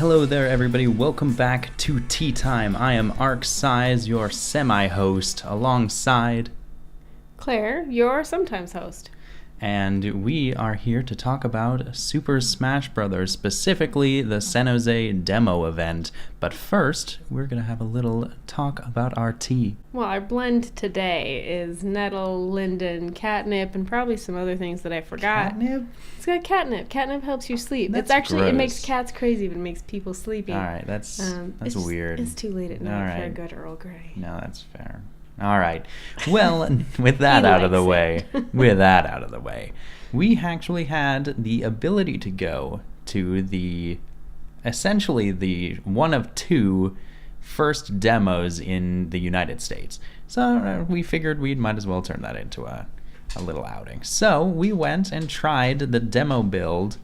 Hello there, everybody. Welcome back to Tea Time. I am Archscize, your semi-host, alongside Claire, your sometimes host. And we are here to talk about Super Smash Bros., specifically the San Jose demo event. But first, we're going to have a little talk about our tea. Well, our blend today is nettle, linden, catnip, and probably some other things that I forgot. Catnip? It's got catnip. Catnip helps you sleep. That's it's actually, gross. It makes cats crazy, but it makes people sleepy. All right, that's weird. It's too late at night All right. for a good Earl Grey. No, that's fair. All right. Well, with that out of the way, we actually had the ability to go to essentially the one of two first demos in the United States. So we figured we might as well turn that into a little outing. So we went and tried the demo build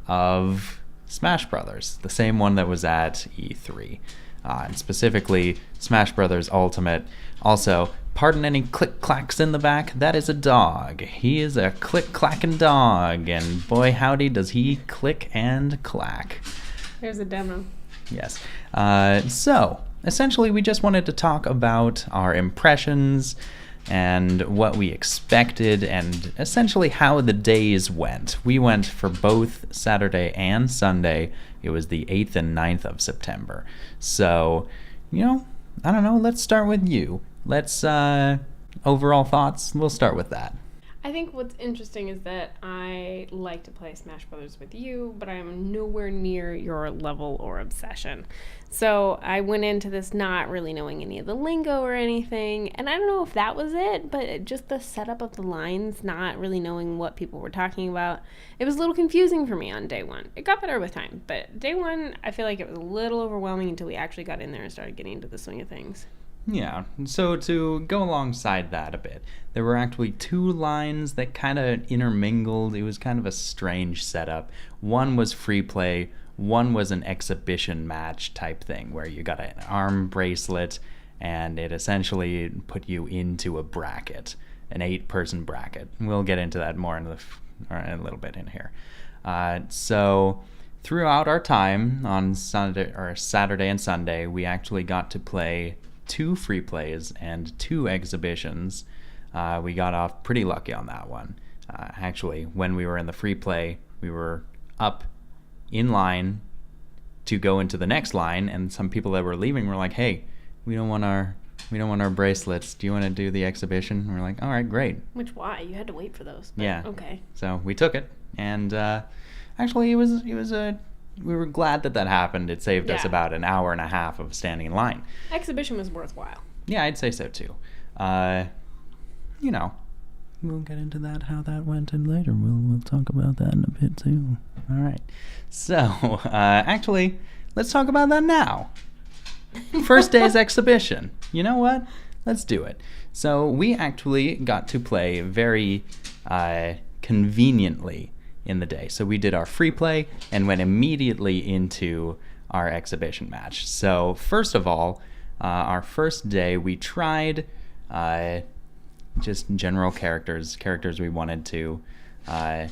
of Smash Brothers, the same one that was at E3. And specifically Smash Brothers Ultimate. Also, pardon any click-clacks in the back, that is a dog. He is a click-clacking dog, and boy howdy does he click and clack. Here's a demo. Yes. So, essentially we just wanted to talk about our impressions and what we expected and essentially how the days went. We went for both Saturday and Sunday. It was the 8th and 9th of September. So, I don't know, let's start with you. Let's, overall thoughts, we'll start with that. I think what's interesting is that I like to play Smash Brothers with you, but I am nowhere near your level or obsession. So I went into this not really knowing any of the lingo or anything, and I don't know if that was it, but just the setup of the lines, not really knowing what people were talking about, it was a little confusing for me on day one. It got better with time, but day one, I feel like it was a little overwhelming until we actually got in there and started getting into the swing of things. Yeah, so to go alongside that a bit, there were actually two lines that kind of intermingled. It was kind of a strange setup. One was free play, one was an exhibition match type thing where you got an arm bracelet and it essentially put you into a bracket, an 8-person bracket. We'll get into that more in a little bit in here. So throughout our time on Saturday and Sunday, we actually got to play 2 free plays and 2 exhibitions. We got off pretty lucky on that one. Actually, when we were in the free play, we were up in line to go into the next line, and some people that were leaving were like, "Hey, we don't want our bracelets. Do you want to do the exhibition?" And we're like, "All right, great." Why? You had to wait for those. But yeah. Okay. So we took it, and actually, we were glad that happened. It saved us about an hour and a half of standing in line. Exhibition was worthwhile. Yeah, I'd say so too. We'll get into that, how that went, and later we'll talk about that in a bit too. All right. So, actually, let's talk about that now. First day's exhibition. You know what? Let's do it. So we actually got to play very conveniently in the day. So we did our free play and went immediately into our exhibition match. So first of all, our first day we tried just general characters we wanted to, and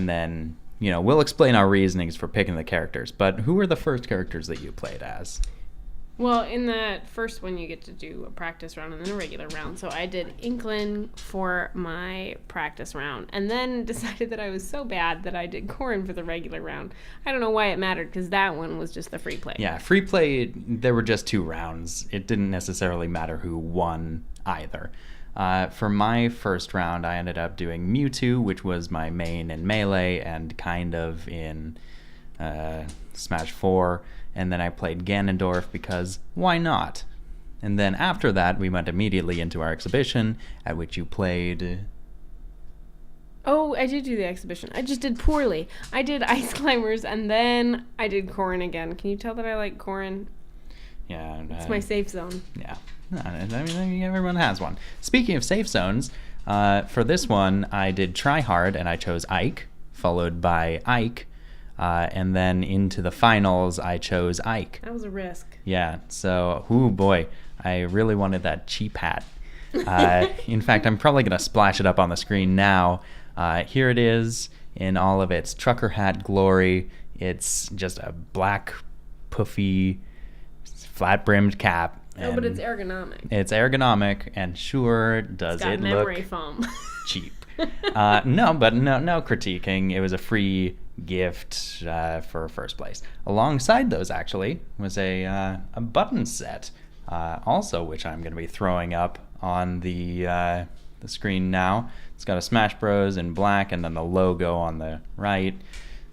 then we'll explain our reasonings for picking the characters. But who were the first characters that you played as? Well, in that first one, you get to do a practice round and then a regular round. So I did Inkling for my practice round and then decided that I was so bad that I did Corrin for the regular round. I don't know why it mattered because that one was just the free play. Yeah, free play, there were just 2 rounds. It didn't necessarily matter who won either. For my first round, I ended up doing Mewtwo, which was my main in Melee and kind of in Smash 4. And then I played Ganondorf because why not? And then after that, we went immediately into our exhibition, at which you played... Oh, I did do the exhibition. I just did poorly. I did Ice Climbers, and then I did Corrin again. Can you tell that I like Corrin? Yeah. It's my safe zone. Yeah. I mean, everyone has one. Speaking of safe zones, for this one, I did Try Hard, and I chose Ike, followed by Ike. And then into the finals, I chose Ike. That was a risk. Yeah, so, oh boy, I really wanted that cheap hat. In fact, I'm probably going to splash it up on the screen now. Here it is in all of its trucker hat glory. It's just a black puffy, flat-brimmed cap. Oh, but it's ergonomic. It's ergonomic, and sure does It's got it memory look foam. cheap. No critiquing. It was a free gift for first place. Alongside those, actually, was a button set, also which I'm going to be throwing up on the screen now. It's got a Smash Bros. In black and then the logo on the right.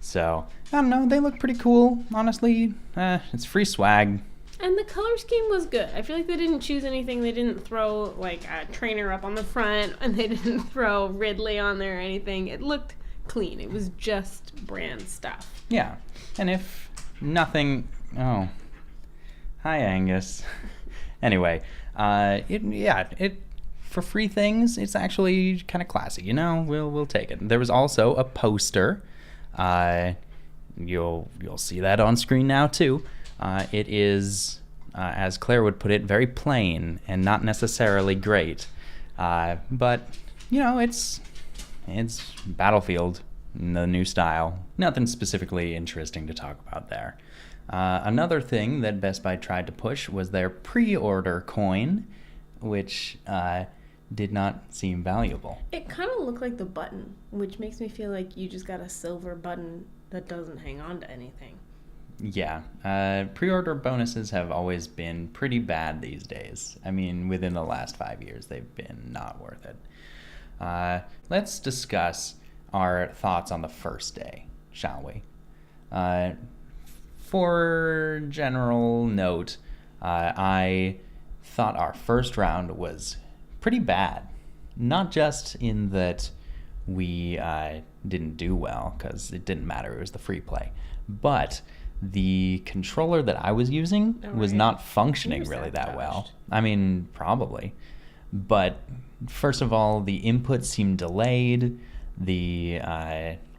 So, I don't know, they look pretty cool, honestly. It's free swag. And the color scheme was good. I feel like they didn't choose anything. They didn't throw, like, a trainer up on the front, and they didn't throw Ridley on there or anything. It looked clean. It was just brand stuff. Yeah. And if nothing... Oh. Hi, Angus. Anyway, for free things, it's actually kind of classy, you know? We'll take it. There was also a poster. You'll see that on screen now, too. It is, as Claire would put it, very plain and not necessarily great. But, you know, it's Battlefield in the new style. Nothing specifically interesting to talk about there. Another thing that Best Buy tried to push was their pre-order coin, which did not seem valuable. It kind of looked like the button, which makes me feel like you just got a silver button that doesn't hang on to anything. Yeah, pre-order bonuses have always been pretty bad these days. I mean, within the last 5 years, they've been not worth it. Let's discuss our thoughts on the first day, shall we? For general note, I thought our first round was pretty bad. Not just in that we didn't do well, because it didn't matter, it was the free play, but the controller that I was using was not functioning really that well. I mean, probably. But first of all, the input seemed delayed. The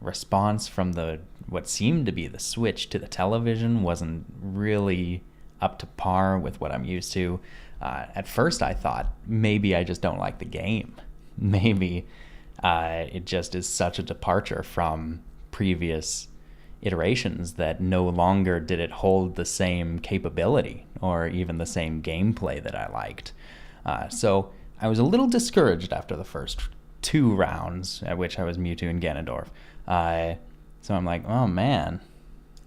response from what seemed to be the switch to the television wasn't really up to par with what I'm used to. At first, I thought maybe I just don't like the game. Maybe it just is such a departure from previous iterations that no longer did it hold the same capability or even the same gameplay that I liked. So I was a little discouraged after the first 2 rounds, at which I was Mewtwo and Ganondorf. So I'm like, oh man.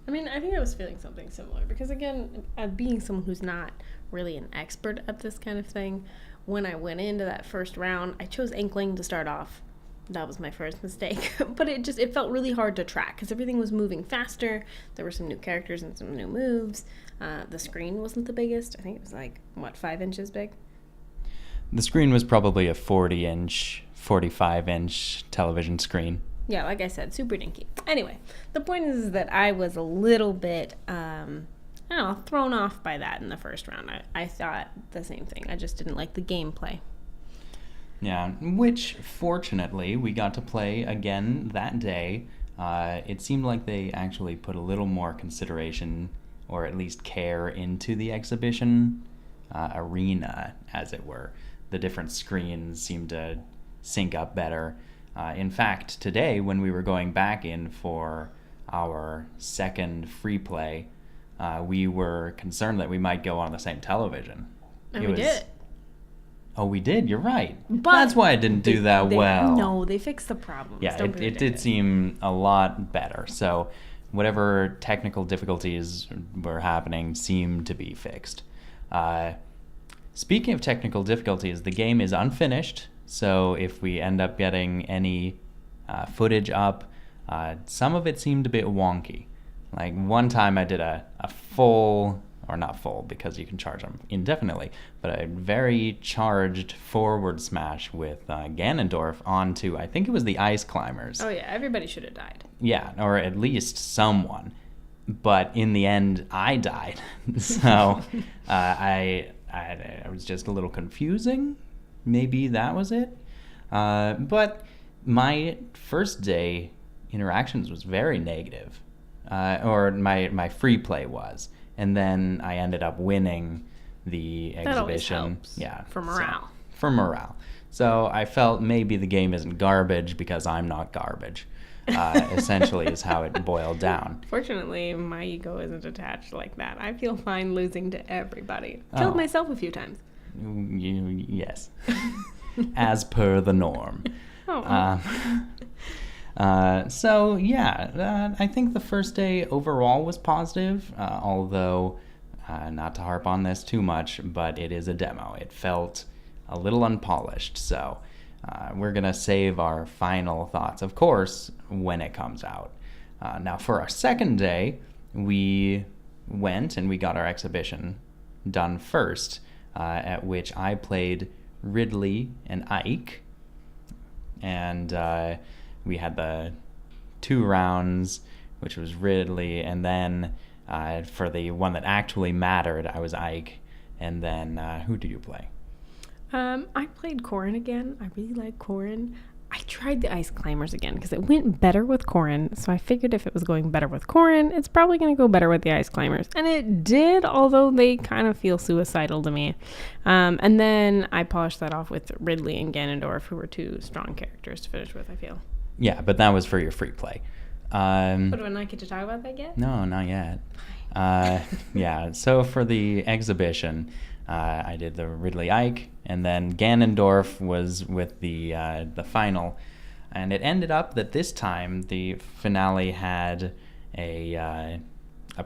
I mean, I think I was feeling something similar because, again, being someone who's not really an expert at this kind of thing, when I went into that first round, I chose Inkling to start off. That was my first mistake. But it felt really hard to track because everything was moving faster. There were some new characters and some new moves. The screen wasn't the biggest. I think it was 5 inches big? The screen was probably a 40-inch, 45-inch television screen. Yeah, like I said, super dinky. Anyway, the point is that I was a little bit, thrown off by that in the first round. I thought the same thing. I just didn't like the gameplay. Yeah, which, fortunately, we got to play again that day. It seemed like they actually put a little more consideration, or at least care, into the exhibition arena, as it were. The different screens seemed to sync up better. In fact, today, when we were going back in for our second free play, we were concerned that we might go on the same television. And we did. Oh, we did. You're right. But that's why I didn't do that well. No, they fixed the problems. Yeah, it did seem a lot better. So whatever technical difficulties were happening seemed to be fixed. Speaking of technical difficulties, the game is unfinished. So if we end up getting any footage up, some of it seemed a bit wonky. Like one time I did a full... or not full because you can charge them indefinitely, but a very charged forward smash with Ganondorf onto, I think it was the ice climbers. Oh yeah, everybody should have died. Yeah, or at least someone. But in the end, I died. So I was just a little confusing. Maybe that was it. But my first day interactions was very negative. Or my free play was. And then I ended up winning the exhibition. That always helps. Yeah. For morale. For morale. So I felt maybe the game isn't garbage because I'm not garbage. essentially is how it boiled down. Fortunately, my ego isn't attached like that. I feel fine losing to everybody. Killed myself a few times. Yes. As per the norm. So, yeah, I think the first day overall was positive, although not to harp on this too much, but it is a demo. It felt a little unpolished, so we're going to save our final thoughts, of course, when it comes out. Now, for our second day, we went and we got our exhibition done first, at which I played Ridley and Ike, and we had the 2 rounds, which was Ridley, and then for the one that actually mattered, I was Ike, and then who did you play? I played Corin again. I really like Corin. I tried the Ice Climbers again because it went better with Corin, so I figured if it was going better with Corin, it's probably going to go better with the Ice Climbers. And it did, although they kind of feel suicidal to me. And then I polished that off with Ridley and Ganondorf, who were 2 strong characters to finish with, I feel. Yeah, but that was for your free play. Do I not get to talk about that yet? No, not yet. Yeah, so for the exhibition, I did the Ridley Ike, and then Ganondorf was with the final, and it ended up that this time the finale had a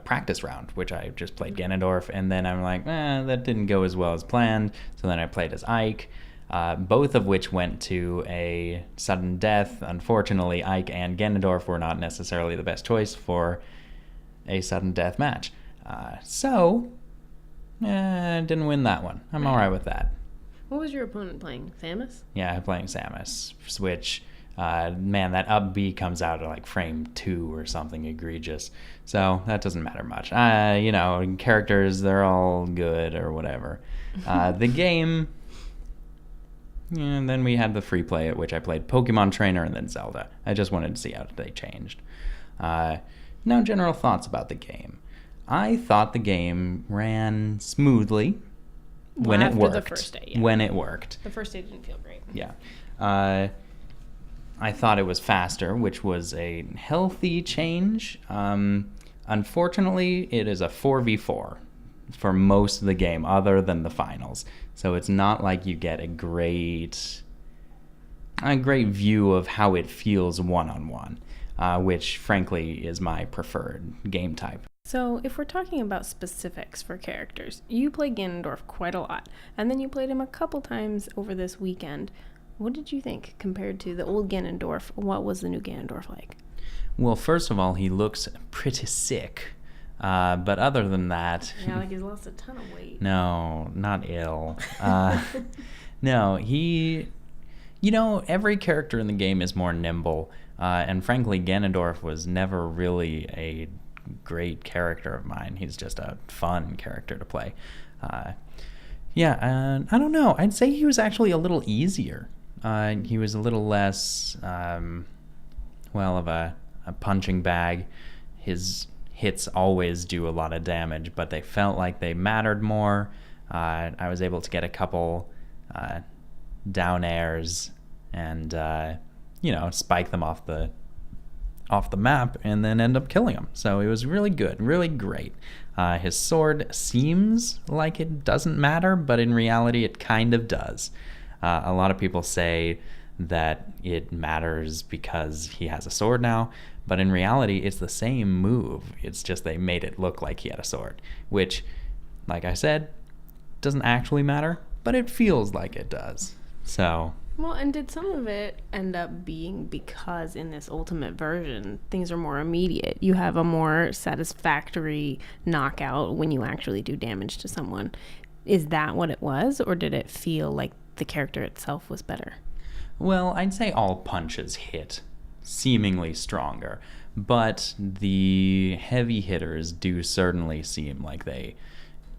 practice round, which I just played Ganondorf, and then I'm like, that didn't go as well as planned, so then I played as Ike, both of which went to a sudden death. Unfortunately, Ike and Ganondorf were not necessarily the best choice for a sudden death match. So, didn't win that one. I'm all right with that. What was your opponent playing? Samus? Yeah, playing Samus, which, man, that up B comes out at like frame 2 or something egregious. So that doesn't matter much. Characters, they're all good or whatever. The game, and then we had the free play at which I played Pokemon Trainer and then Zelda. I just wanted to see how they changed. Now, general thoughts about the game. I thought the game ran smoothly when it worked. The first day, yeah. When it worked. The first day didn't feel great. Yeah. I thought it was faster, which was a healthy change. Unfortunately, it is a 4v4 for most of the game, other than the finals. So it's not like you get a great view of how it feels one-on-one, which, frankly, is my preferred game type. So if we're talking about specifics for characters, you played Ganondorf quite a lot, and then you played him a couple times over this weekend. What did you think compared to the old Ganondorf? What was the new Ganondorf like? Well, first of all, he looks pretty sick. But other than that... Yeah, like he's lost a ton of weight. No, not ill. No, he... every character in the game is more nimble. And frankly, Ganondorf was never really a great character of mine. He's just a fun character to play. I don't know. I'd say he was actually a little easier. He was a little less, of a punching bag. His hits always do a lot of damage, but they felt like they mattered more. I was able to get a couple down airs and, spike them off the map and then end up killing him. So it was really good, really great. His sword seems like it doesn't matter, but in reality it kind of does. A lot of people say that it matters because he has a sword now, but in reality it's the same move. It's just they made it look like he had a sword, which, like I said, doesn't actually matter, but it feels like it does. So... Well, and did some of it end up being because in this ultimate version, things are more immediate? You have a more satisfactory knockout when you actually do damage to someone. Is that what it was, or did it feel like the character itself was better? Well, I'd say all punches hit seemingly stronger, but the heavy hitters do certainly seem like they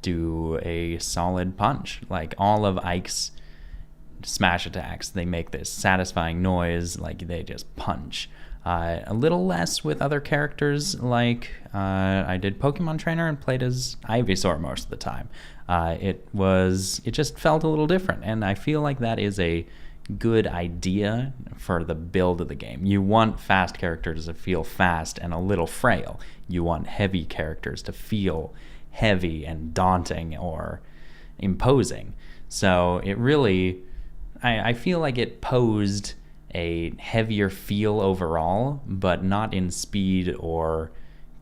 do a solid punch. Like all of Ike's smash attacks, they make this satisfying noise, like they just punch. A little less with other characters, like I did Pokemon Trainer and played as Ivysaur most of the time. It just felt a little different, and I feel like that is a good idea for the build of the game. You want fast characters to feel fast and a little frail. You want heavy characters to feel heavy and daunting or imposing. So it really, I feel like it posed a heavier feel overall, but not in speed or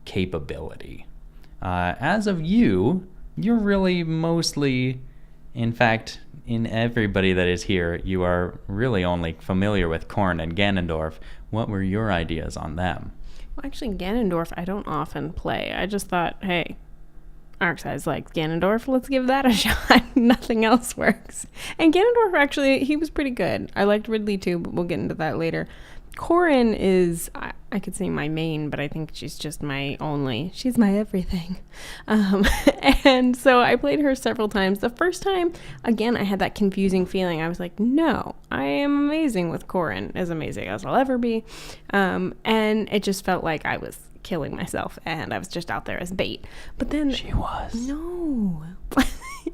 capability. As of you're really mostly, in fact, in everybody that is here, you are really only familiar with Korn and Ganondorf. What were your ideas on them? Well, actually, Ganondorf I don't often play. I just thought, hey, Archscize likes Ganondorf, let's give that a shot. Nothing else works. And Ganondorf, actually, he was pretty good. I liked Ridley too, but we'll get into that later. Corrin is, I could say my main, but I think she's just she's my everything. And so I played her several times. The first time, again, I had that confusing feeling. I was like, no, I am amazing with Corrin, as amazing as I'll ever be. And it just felt like I was killing myself and I was just out there as bait. But then she was. No.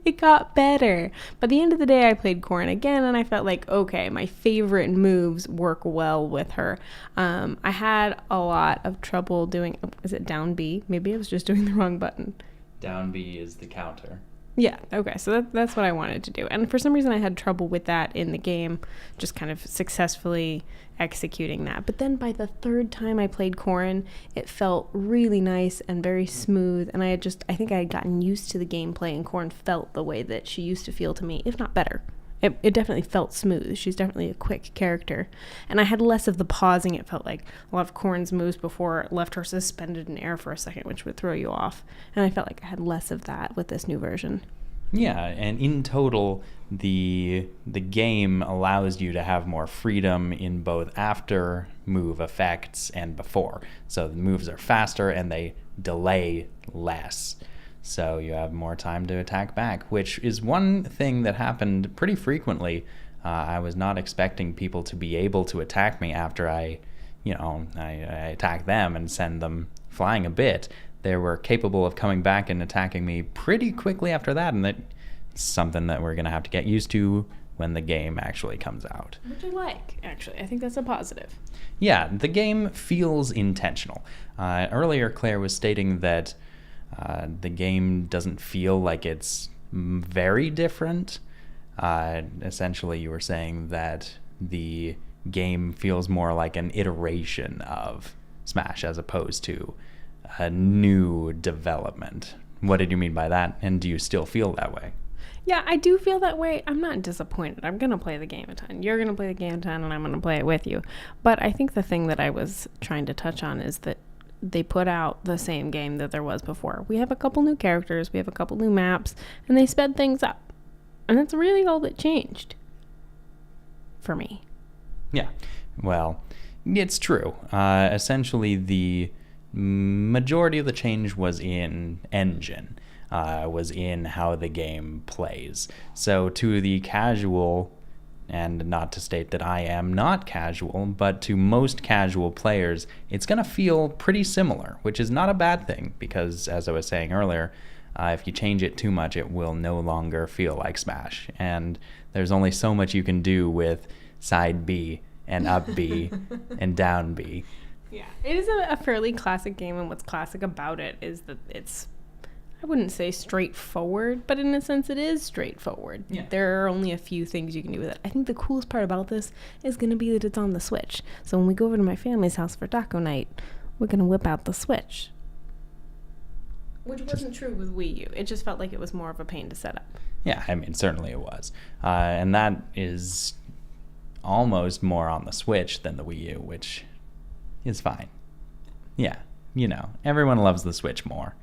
It got better. By the end of the day, I played Corrin again, and I felt like, okay, my favorite moves work well with her. I had a lot of trouble doing, is it down B? Maybe I was just doing the wrong button. Down B is the counter. Yeah, okay, so that's what I wanted to do. And for some reason, I had trouble with that in the game, just kind of successfully executing that. But then by the third time I played Corrin, it felt really nice and very smooth, and I think I had gotten used to the gameplay, and Corrin felt the way that she used to feel to me, if not better. It definitely felt smooth. She's definitely a quick character. And I had less of the pausing. It felt like a lot of Corrin's moves before left her suspended in air for a second, which would throw you off. And I felt like I had less of that with this new version. Yeah, and in total, the game allows you to have more freedom in both after move effects and before. So the moves are faster and they delay less. So you have more time to attack back, which is one thing that happened pretty frequently. I was not expecting people to be able to attack me after I attack them and send them flying a bit. They were capable of coming back and attacking me pretty quickly after that, and that's something that we're going to have to get used to when the game actually comes out. Which I like, actually. I think that's a positive. Yeah, the game feels intentional. Earlier, Claire was stating that the game doesn't feel like it's very different. Essentially, you were saying that the game feels more like an iteration of Smash as opposed to a new development. What did you mean by that? And do you still feel that way? Yeah, I do feel that way. I'm not disappointed. I'm going to play the game a ton. You're going to play the game a ton, and I'm going to play it with you. But I think the thing that I was trying to touch on is that they put out the same game that there was before. We have a couple new characters, we have a couple new maps, and they sped things up. And that's really all that changed for me. Yeah, well, it's true. Essentially, the majority of the change was in engine, was in how the game plays. So to the casual, and not to state that I am not casual, but to most casual players, it's going to feel pretty similar, which is not a bad thing, because as I was saying earlier, if you change it too much, it will no longer feel like Smash. And there's only so much you can do with side B and up B and down B. Yeah, it is a fairly classic game, and what's classic about it is that it's, I wouldn't say straightforward, but in a sense it is straightforward. Yeah. There are only a few things you can do with it. I think the coolest part about this is going to be that it's on the Switch. So when we go over to my family's house for taco night, we're going to whip out the Switch. Which wasn't true with Wii U. It just felt like it was more of a pain to set up. Yeah, I mean, certainly it was. And that is almost more on the Switch than the Wii U, which is fine. Yeah, everyone loves the Switch more.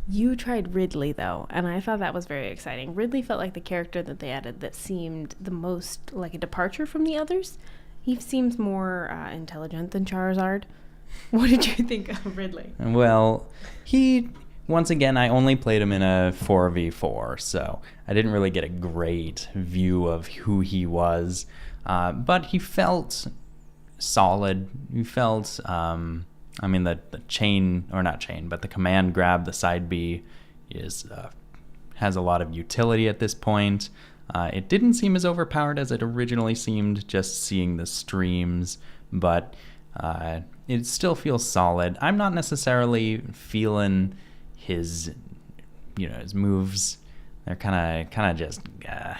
You tried Ridley, though, and I thought that was very exciting. Ridley felt like the character that they added that seemed the most like a departure from the others. He seems more intelligent than Charizard. What did you think of Ridley? Well, once again, I only played him in a 4v4, so I didn't really get a great view of who he was. But he felt solid. He felt, the chain, or not chain, but the command grab, the side B, has a lot of utility at this point. It didn't seem as overpowered as it originally seemed, just seeing the streams, but it still feels solid. I'm not necessarily feeling his moves. They're kind of just, I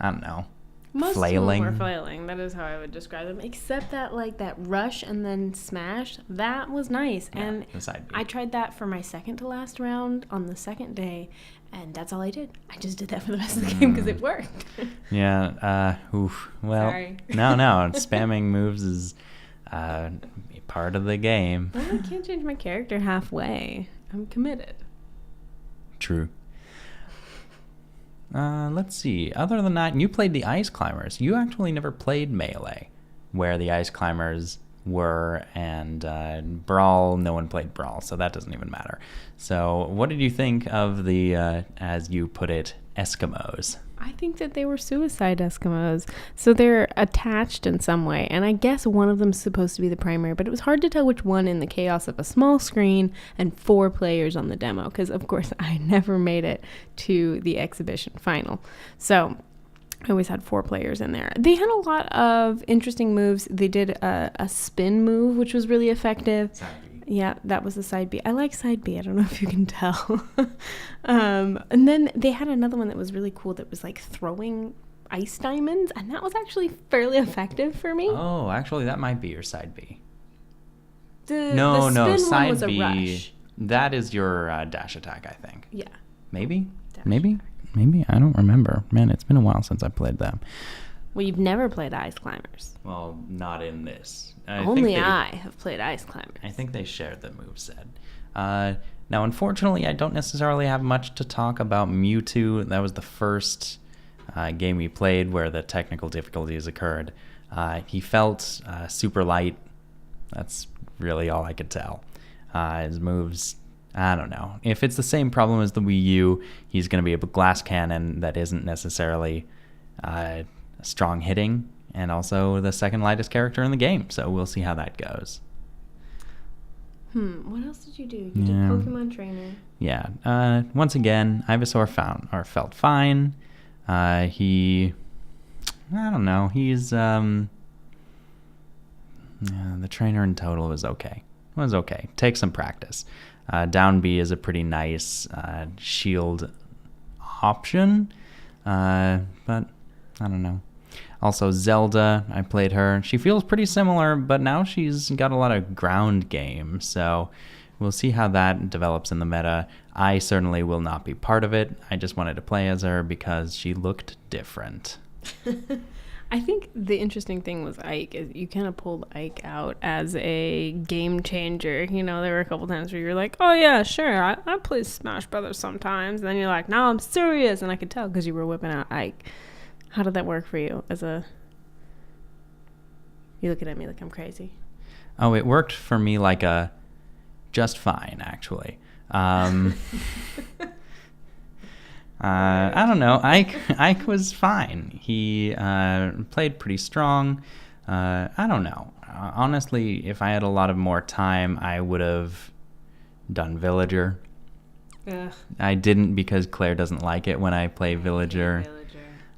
don't know, Most flailing. of them were flailing. That is how I would describe them. Except that, like, that rush and then smash, that was nice. Yeah, and the side B. I tried that for my second to last round on the second day, and that's all I did. I just did that for the rest of the game because it worked. Yeah. Oof. Well, Sorry. no. Spamming moves is part of the game. Well, I can't change my character halfway. I'm committed. True. Let's see. Other than that, you played the Ice Climbers. You actually never played Melee, where the Ice Climbers were, and Brawl, no one played Brawl, so that doesn't even matter. So what did you think of the, as you put it, Eskimos? I think that they were suicide Eskimos. So they're attached in some way. And I guess one of them's supposed to be the primary, but it was hard to tell which one in the chaos of a small screen and 4 players on the demo. Because, of course, I never made it to the exhibition final. So I always had 4 players in there. They had a lot of interesting moves. They did a spin move, which was really effective. Yeah, that was the side B. I like side B. I don't know if you can tell. And then they had another one that was really cool that was like throwing ice diamonds, and that was actually fairly effective for me. Oh, actually, that might be your side B. The No, spin side one was B. a rush. That is your dash attack, I think. Yeah. Maybe? Dash Maybe? Maybe? I don't remember. Man, it's been a while since I played them. Well, you've never played Ice Climbers. Well, not in this. Only I have played Ice Climbers. I think they shared the moveset. Now, unfortunately, I don't necessarily have much to talk about Mewtwo. That was the first game we played where the technical difficulties occurred. He felt super light. That's really all I could tell. His moves, I don't know. If it's the same problem as the Wii U, he's going to be a glass cannon that isn't necessarily strong hitting, and also the second lightest character in the game. So we'll see how that goes. What else did you do? You did Pokemon Trainer. Yeah. Once again, Ivysaur felt fine. I don't know. He's the trainer in total was okay. Take some practice. Down B is a pretty nice shield option, but I don't know. Also, Zelda, I played her. She feels pretty similar, but now she's got a lot of ground game, so we'll see how that develops in the meta. I certainly will not be part of it. I just wanted to play as her because she looked different. I think the interesting thing with Ike is you kind of pulled Ike out as a game changer. You know, there were a couple times where you're like, oh yeah, sure, I play Smash Brothers sometimes. And then you're like, no, I'm serious. And I could tell because you were whipping out Ike. How did that work for you You're looking at me like I'm crazy. Oh, it worked for me like just fine, actually. I don't know. Ike was fine. He played pretty strong. I don't know. Honestly, if I had a lot of more time, I would have done Villager. Ugh. I didn't because Claire doesn't like it when I play Villager.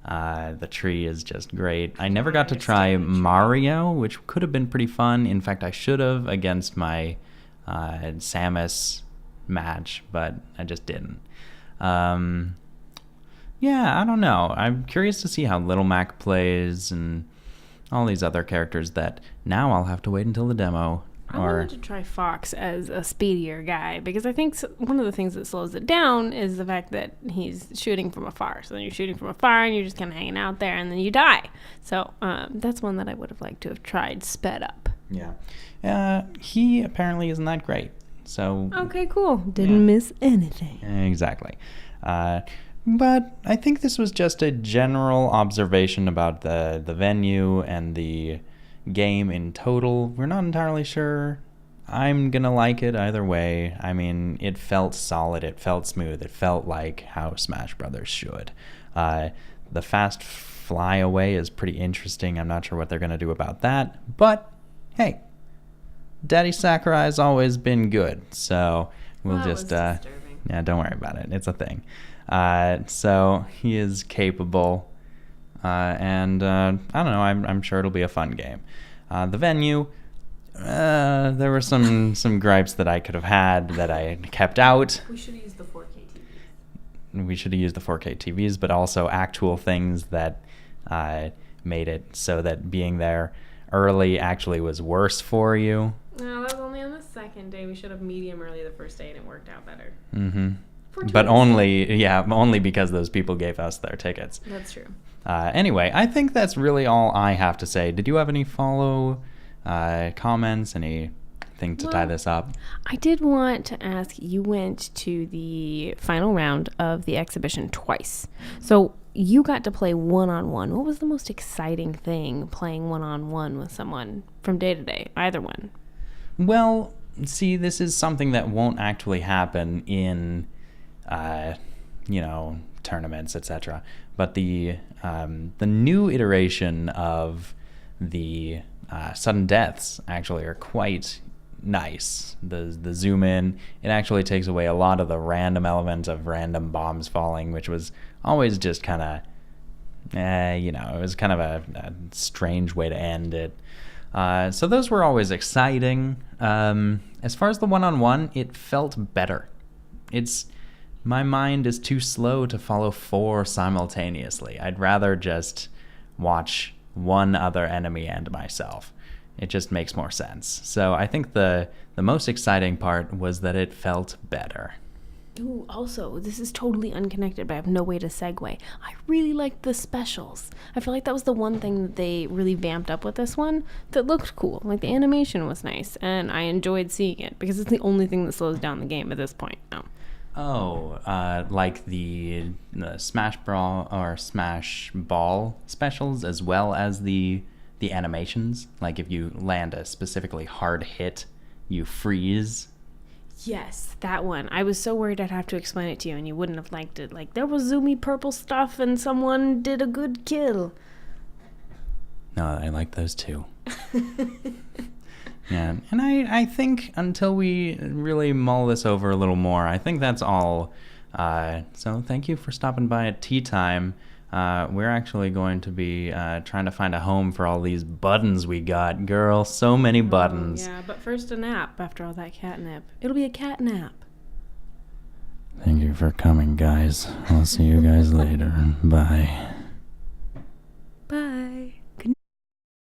The tree is just great. I never got to try Mario, which could have been pretty fun. In fact, I should have against my Samus match, but I just didn't. Yeah, I don't know. I'm curious to see how Little Mac plays and all these other characters that now I'll have to wait until the demo. I wanted to try Fox as a speedier guy because I think one of the things that slows it down is the fact that he's shooting from afar. So then you're shooting from afar and you're just kind of hanging out there and then you die. So that's one that I would have liked to have tried sped up. Yeah. He apparently isn't that great. So okay, cool. Didn't miss anything. Exactly. But I think this was just a general observation about the venue and the game in total. We're not entirely sure. I'm gonna like it either way. I mean, it felt solid, it felt smooth, it felt like how Smash Brothers should. The fast fly away is pretty interesting. I'm not sure what they're gonna do about that, but hey, Daddy Sakurai's always been good, so we'll just don't worry about it. It's a thing. So he is capable, and I don't know. I'm sure it'll be a fun game. The venue, there were some gripes that I could have had that I kept out. We should have used the 4K TVs. We should have used the 4K TVs, but also actual things that made it so that being there early actually was worse for you. No, that was only on the second day. We should have medium early the first day, and it worked out better. Mm-hmm. But only because those people gave us their tickets. That's true. Anyway, I think that's really all I have to say. Did you have any follow comments, anything to tie this up? I did want to ask, you went to the final round of the exhibition twice. So you got to play one-on-one. What was the most exciting thing playing one-on-one with someone from day to day? Either one. Well, see, this is something that won't actually happen in, tournaments, etc. But the new iteration of the sudden deaths actually are quite nice. The zoom in, it actually takes away a lot of the random element of random bombs falling, which was always just kind of, it was kind of a strange way to end it. So those were always exciting. As far as the one-on-one, it felt better. My mind is too slow to follow 4 simultaneously. I'd rather just watch one other enemy and myself. It just makes more sense. So I think the most exciting part was that it felt better. Ooh, also, this is totally unconnected, but I have no way to segue. I really liked the specials. I feel like that was the one thing that they really vamped up with this one that looked cool. Like, the animation was nice, and I enjoyed seeing it, because it's the only thing that slows down the game at this point now. Oh, like the Smash Brawl or Smash Ball specials, as well as the animations? Like, if you land a specifically hard hit, you freeze. Yes, that one. I was so worried I'd have to explain it to you and you wouldn't have liked it. Like, there was zoomy purple stuff and someone did a good kill. No, I like those too. Yeah, and I think until we really mull this over a little more, I think that's all. So thank you for stopping by at tea time. We're actually going to be trying to find a home for all these buttons we got. Girl, so many buttons. Yeah, but first a nap after all that catnip. It'll be a cat nap. Thank you for coming, guys. I'll see you guys later. Bye.